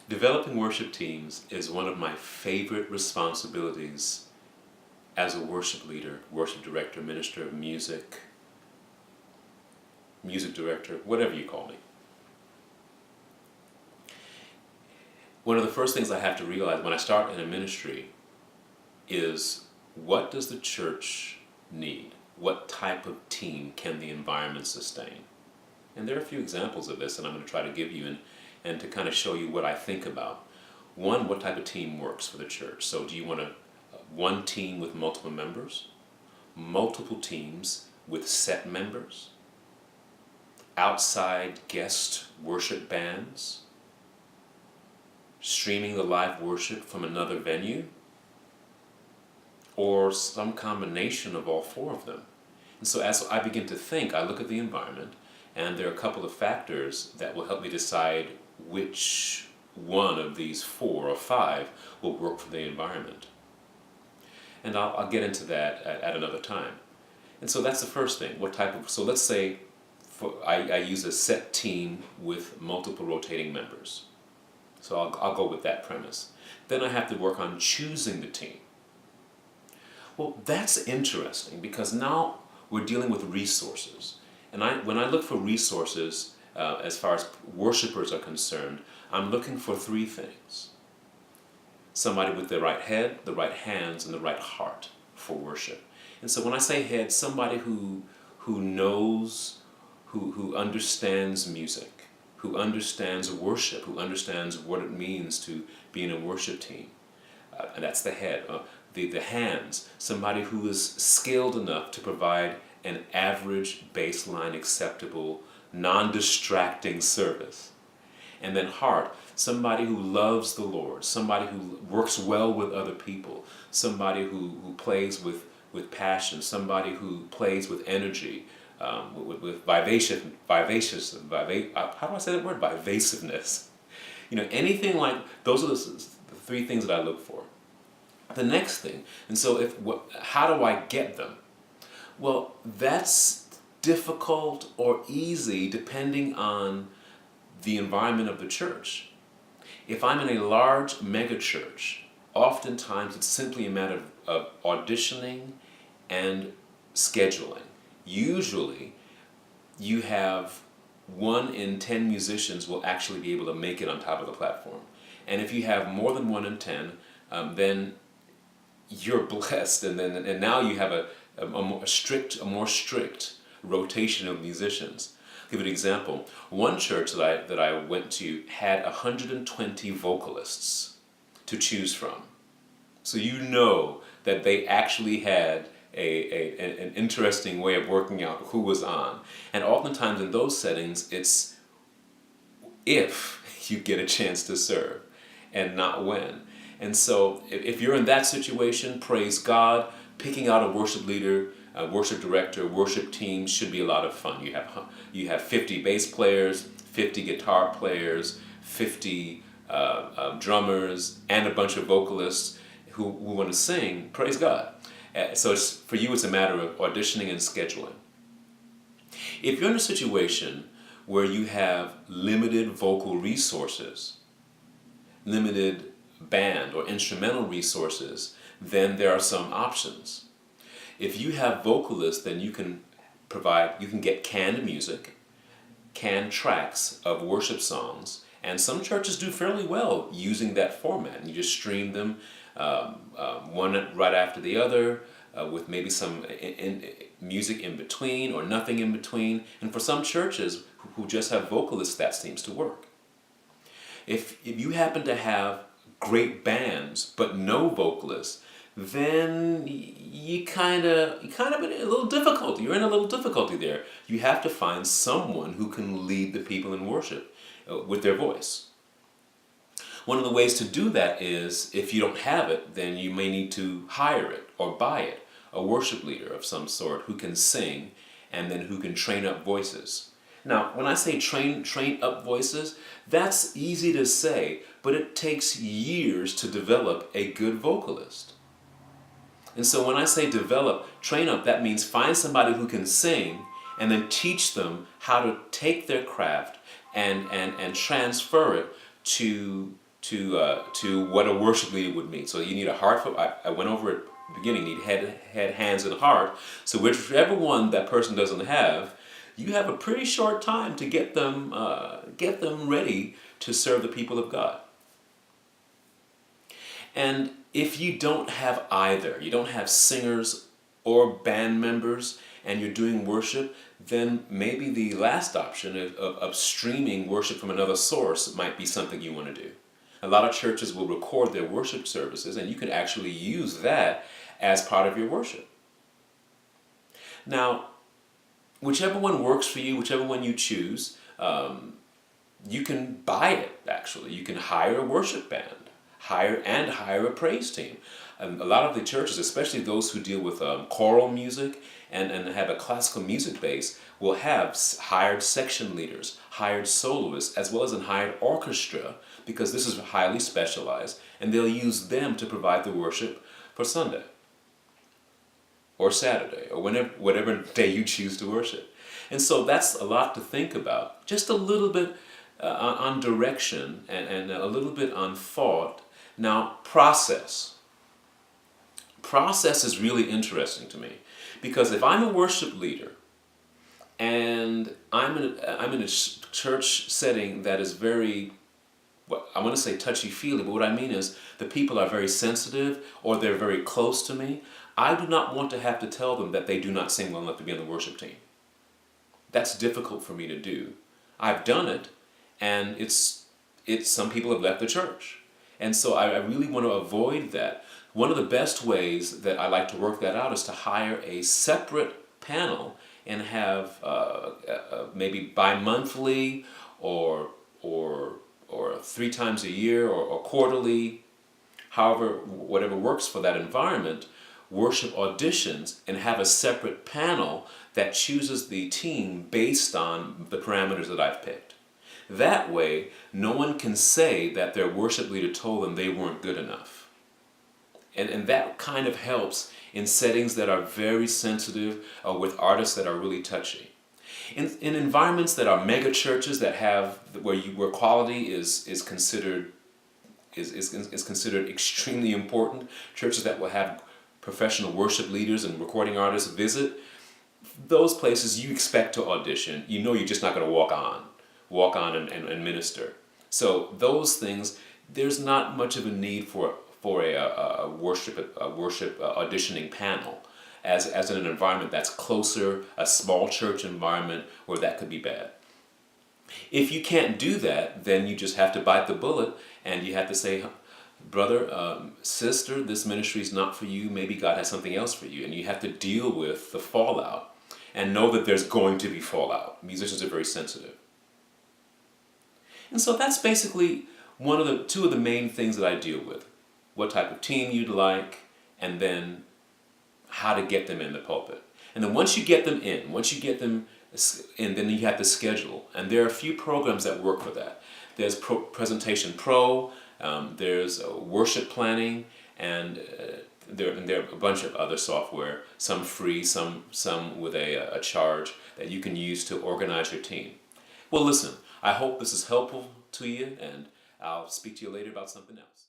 Developing worship teams is one of my favorite responsibilities as a worship leader, worship director, minister of music, music director, whatever you call me. One of the first things I have to realize when I start in a ministry is, what does the church need? What type of team can the environment sustain? And there are a few examples of this that I'm going to try to give you and to kind of show you what I think about. One, what type of team works for the church? So do you want one team with multiple members? Multiple teams with set members? Outside guest worship bands? Streaming the live worship from another venue? Or some combination of all four of them? And so as I begin to think, I look at the environment, and there are a couple of factors that will help me decide which one of these 4 or 5 will work for the environment. And I'll get into that at another time. And so that's the first thing. So let's say I use a set team with multiple rotating members. So I'll go with that premise. Then I have to work on choosing the team. Well, that's interesting because now we're dealing with resources. And when I look for resources, as far as worshipers are concerned, I'm looking for 3 things. Somebody with the right head, the right hands, and the right heart for worship. And so when I say head, somebody who knows, who understands music, who understands worship, who understands what it means to be in a worship team. And that's the head. The hands, somebody who is skilled enough to provide an average, baseline, acceptable, non-distracting service. And then heart, somebody who loves the Lord, somebody who works well with other people, somebody who plays with passion, somebody who plays with energy, with how do I say that word? Vivasiveness. Anything like, those are the 3 things that I look for. The next thing, and so how do I get them? Well, that's difficult or easy depending on the environment of the church. If I'm in a large mega church, oftentimes it's simply a matter of auditioning and scheduling. Usually, you have 1 in 10 musicians will actually be able to make it on top of the platform. And if you have more than 1 in 10, then you're blessed, and now you have a more strict rotation of musicians. I'll give you an example. One church that I went to had 120 vocalists to choose from. So you know that they actually had an interesting way of working out who was on. And oftentimes in those settings, it's if you get a chance to serve and not when. And so if you're in that situation, praise God. Picking out a worship leader, a worship director, worship team should be a lot of fun. You have 50 bass players, 50 guitar players, 50 drummers, and a bunch of vocalists who want to sing. Praise God. So for you, it's a matter of auditioning and scheduling. If you're in a situation where you have limited vocal resources, limited band or instrumental resources, then there are some options. If you have vocalists, then you can get canned music, canned tracks of worship songs, and some churches do fairly well using that format. And you just stream them one right after the other, with maybe some music in between or nothing in between. And for some churches who just have vocalists, that seems to work. If you happen to have great bands but no vocalists, then you kind of in a little difficulty. You're in a little difficulty there. You have to find someone who can lead the people in worship with their voice. One of the ways to do that is, if you don't have it, then you may need to hire it or buy it, a worship leader of some sort who can sing and then who can train up voices. Now, when I say train up voices, that's easy to say, but it takes years to develop a good vocalist. And so when I say train up, that means find somebody who can sing and then teach them how to take their craft and transfer it to to what a worship leader would mean. So you need a heart for. I went over it at the beginning. You need head, hands, and heart. So whichever one that person doesn't have, you have a pretty short time to get them ready to serve the people of God. And if you don't have either, you don't have singers or band members, and you're doing worship, then maybe the last option of streaming worship from another source might be something you want to do. A lot of churches will record their worship services, and you can actually use that as part of your worship. Now, whichever one works for you, whichever one you choose, you can buy it, actually. You can hire a worship band, hire a praise team. A lot of the churches, especially those who deal with choral music and have a classical music base, will have hired section leaders, hired soloists, as well as a hired orchestra, because this is highly specialized, and they'll use them to provide the worship for Sunday or Saturday or whatever day you choose to worship. And so that's a lot to think about. Just a little bit on direction and a little bit on thought. Now, process. Process is really interesting to me, because if I'm a worship leader and I'm in a church setting that is very, well, I want to say touchy-feely, but what I mean is the people are very sensitive or they're very close to me, I do not want to have to tell them that they do not sing well enough to be on the worship team. That's difficult for me to do. I've done it, and it's some people have left the church. And so I really want to avoid that. One of the best ways that I like to work that out is to hire a separate panel and have maybe bi-monthly or 3 times a year or quarterly, however, whatever works for that environment, worship auditions, and have a separate panel that chooses the team based on the parameters that I've picked. That way, no one can say that their worship leader told them they weren't good enough. And that kind of helps in settings that are very sensitive with artists that are really touchy. In environments that are mega churches that have where quality is considered extremely important, churches that will have professional worship leaders and recording artists visit, those places you expect to audition. You know you're just not going to walk on and minister. So those things, there's not much of a need for a worship auditioning panel as in an environment that's closer, a small church environment where that could be bad. If you can't do that, then you just have to bite the bullet and you have to say, brother, sister, this ministry is not for you. Maybe God has something else for you. And you have to deal with the fallout and know that there's going to be fallout. Musicians are very sensitive. And so that's basically two of the main things that I deal with. What type of team you'd like, and then how to get them in the pulpit. And then once you get them in, then you have to schedule. And there are a few programs that work for that. There's Presentation Pro, there's worship planning, and there are a bunch of other software, some free, some with a charge that you can use to organize your team. Well, listen, I hope this is helpful to you, and I'll speak to you later about something else.